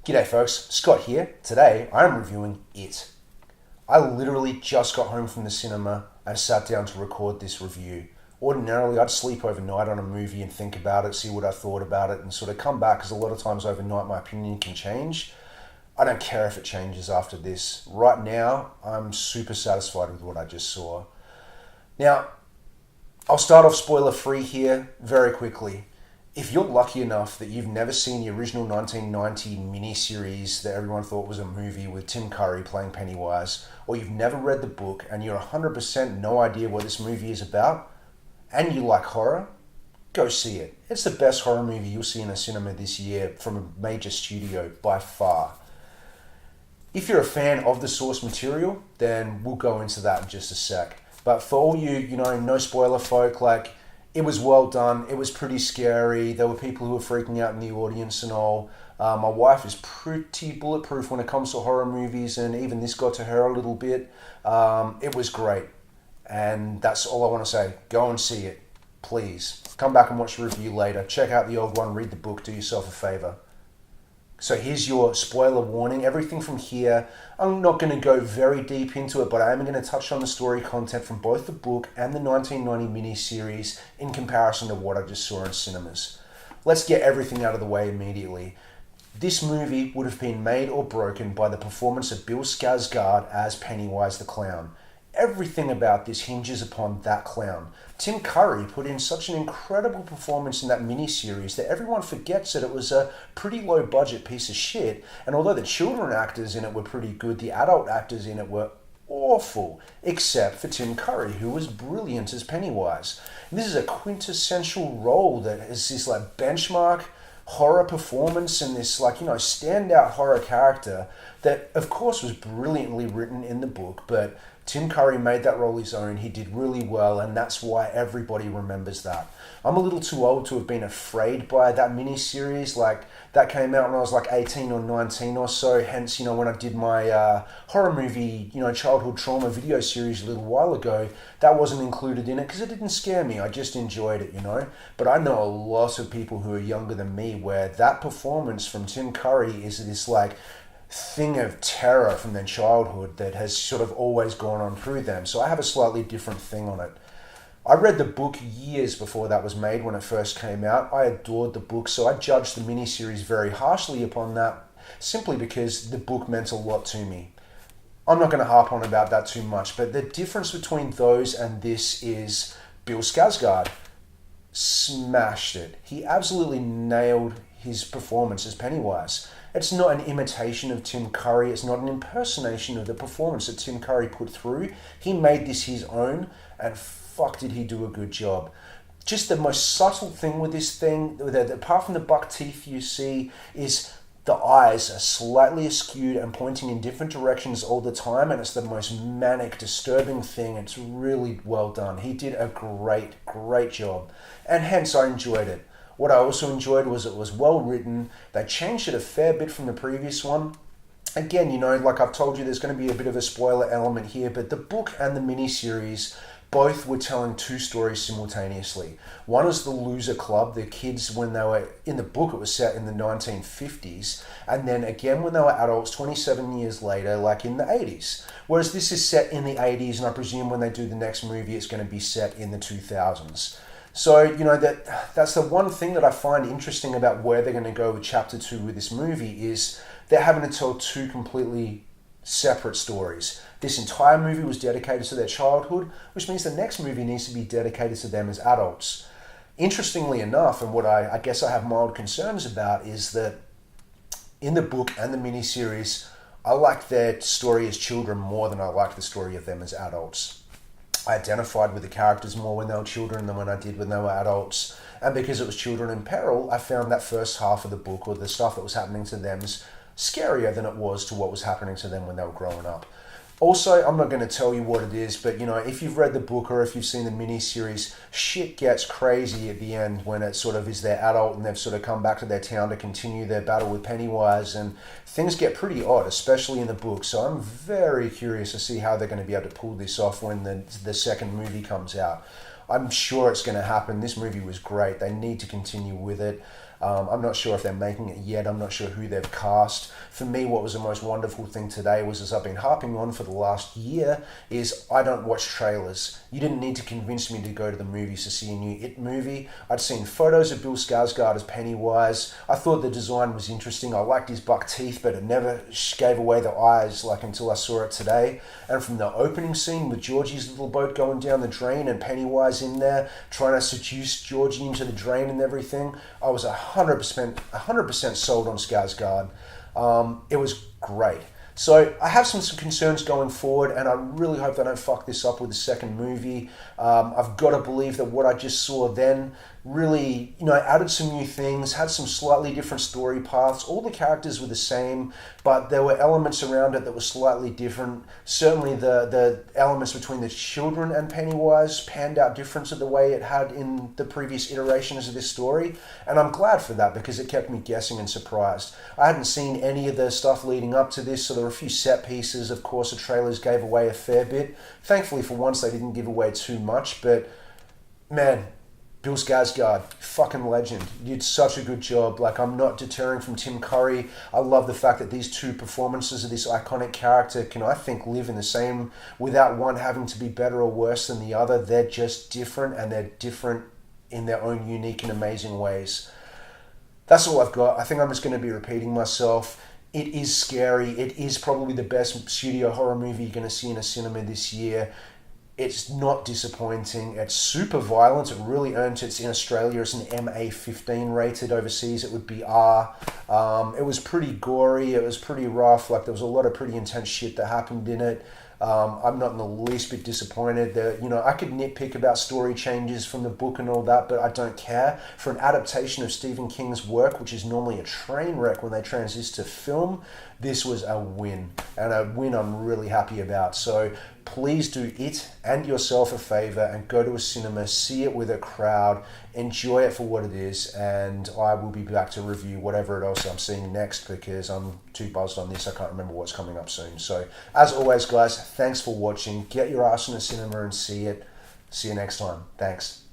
G'day folks, Scott here. Today I'm reviewing It. I literally just got home from the cinema and sat down to record this review. Ordinarily I'd sleep overnight on a movie and think about it, see what I thought about it and sort of come back, because a lot of times overnight my opinion can change. I don't care if it changes after this. Right now I'm super satisfied with what I just saw. Now, I'll start off spoiler free here very quickly. If you're lucky enough that you've never seen the original 1990 miniseries that everyone thought was a movie with Tim Curry playing Pennywise, or you've never read the book and you're 100% no idea what this movie is about, and you like horror, go see it. It's the best horror movie you'll see in a cinema this year from a major studio by far. If you're a fan of the source material, then we'll go into that in just a sec. But for all you no spoiler folk, it was well done. It was pretty scary. There were people who were freaking out in the audience and all. My wife is pretty bulletproof when it comes to horror movies, and even this got to her a little bit. It was great. And that's all I want to say. Go and see it, please. Come back and watch the review later. Check out the old one, read the book, do yourself a favor. So here's your spoiler warning. Everything from here, I'm not going to go very deep into it, but I am going to touch on the story content from both the book and the 1990 miniseries in comparison to what I just saw in cinemas. Let's get everything out of the way immediately. This movie would have been made or broken by the performance of Bill Skarsgård as Pennywise the Clown. Everything about this hinges upon that clown. Tim Curry put in such an incredible performance in that miniseries that everyone forgets that it was a pretty low budget piece of shit, and although the children actors in it were pretty good, the adult actors in it were awful, except for Tim Curry, who was brilliant as Pennywise. And this is a quintessential role that is this benchmark horror performance and this standout horror character that of course was brilliantly written in the book, but Tim Curry made that role his own. He did really well, and that's why everybody remembers that. I'm a little too old to have been afraid by that miniseries. That came out when I was 18 or 19 or so. Hence, when I did my horror movie, childhood trauma video series a little while ago, that wasn't included in it because it didn't scare me. I just enjoyed it, But I know a lot of people who are younger than me where that performance from Tim Curry is this thing of terror from their childhood that has sort of always gone on through them. So I have a slightly different thing on it. I read the book years before that was made when it first came out. I adored the book, so I judged the miniseries very harshly upon that simply because the book meant a lot to me. I'm not going to harp on about that too much, but the difference between those and this is Bill Skarsgård smashed it. He absolutely nailed his performance as Pennywise. It's not an imitation of Tim Curry. It's not an impersonation of the performance that Tim Curry put through. He made this his own, and fuck did he do a good job. Just the most subtle thing with this thing, that apart from the buck teeth you see, is the eyes are slightly askewed and pointing in different directions all the time, and it's the most manic, disturbing thing. It's really well done. He did a great job, and hence I enjoyed it. What I also enjoyed was it was well written. They changed it a fair bit from the previous one. Again, like I've told you, there's going to be a bit of a spoiler element here, but the book and the miniseries both were telling two stories simultaneously. One is the Loser Club, the kids when they were, in the book it was set in the 1950s, and then again when they were adults 27 years later, in the 80s. Whereas this is set in the 80s, and I presume when they do the next movie it's going to be set in the 2000s. So, that's the one thing that I find interesting about where they're going to go with Chapter 2 with this movie is they're having to tell two completely separate stories. This entire movie was dedicated to their childhood, which means the next movie needs to be dedicated to them as adults. Interestingly enough, and what I guess I have mild concerns about, is that in the book and the miniseries, I like their story as children more than I like the story of them as adults. I identified with the characters more when they were children than when I did when they were adults. And because it was children in peril, I found that first half of the book, or the stuff that was happening to them, scarier than it was to what was happening to them when they were growing up. Also, I'm not going to tell you what it is, but if you've read the book or if you've seen the miniseries, shit gets crazy at the end when it sort of is their adult and they've sort of come back to their town to continue their battle with Pennywise, and things get pretty odd, especially in the book. So I'm very curious to see how they're going to be able to pull this off when the second movie comes out. I'm sure it's going to happen. This movie was great. They need to continue with it. I'm not sure if they're making it yet. I'm not sure who they've cast. For me, what was the most wonderful thing today was, as I've been harping on for the last year, is I don't watch trailers. You didn't need to convince me to go to the movies to see a new It movie. I'd seen photos of Bill Skarsgård as Pennywise. I thought the design was interesting. I liked his buck teeth, but it never gave away the eyes like until I saw it today. And from the opening scene with Georgie's little boat going down the drain and Pennywise in there trying to seduce Georgie into the drain and everything, I was 100% sold on Skarsgård. It was great. So I have some concerns going forward, and I really hope they don't fuck this up with the second movie. I've got to believe that what I just saw then really, added some new things, had some slightly different story paths. All the characters were the same, but there were elements around it that were slightly different. Certainly the elements between the children and Pennywise panned out different to the way it had in the previous iterations of this story. And I'm glad for that, because it kept me guessing and surprised. I hadn't seen any of the stuff leading up to this, so there were a few set pieces. Of course, the trailers gave away a fair bit. Thankfully, for once, they didn't give away too much, but man, Bill Skarsgård, fucking legend. You did such a good job. Like, I'm not deterring from Tim Curry. I love the fact that these two performances of this iconic character can, I think, live in the same, without one having to be better or worse than the other. They're just different, and they're different in their own unique and amazing ways. That's all I've got. I think I'm just going to be repeating myself. It is scary. It is probably the best studio horror movie you're going to see in a cinema this year. It's not disappointing. It's super violent. It really earned it. In Australia, it's an MA15 rated. Overseas, it would be R. It was pretty gory. It was pretty rough. Like, there was a lot of pretty intense shit that happened in it. I'm not in the least bit disappointed. I could nitpick about story changes from the book and all that, but I don't care. For an adaptation of Stephen King's work, which is normally a train wreck when they transition to film, this was a win, and a win I'm really happy about. So please do it and yourself a favor and go to a cinema, see it with a crowd, enjoy it for what it is, and I will be back to review whatever else I'm seeing next, because I'm too buzzed on this. I can't remember what's coming up soon. So as always, guys, thanks for watching. Get your ass in the cinema and see it. See you next time. Thanks.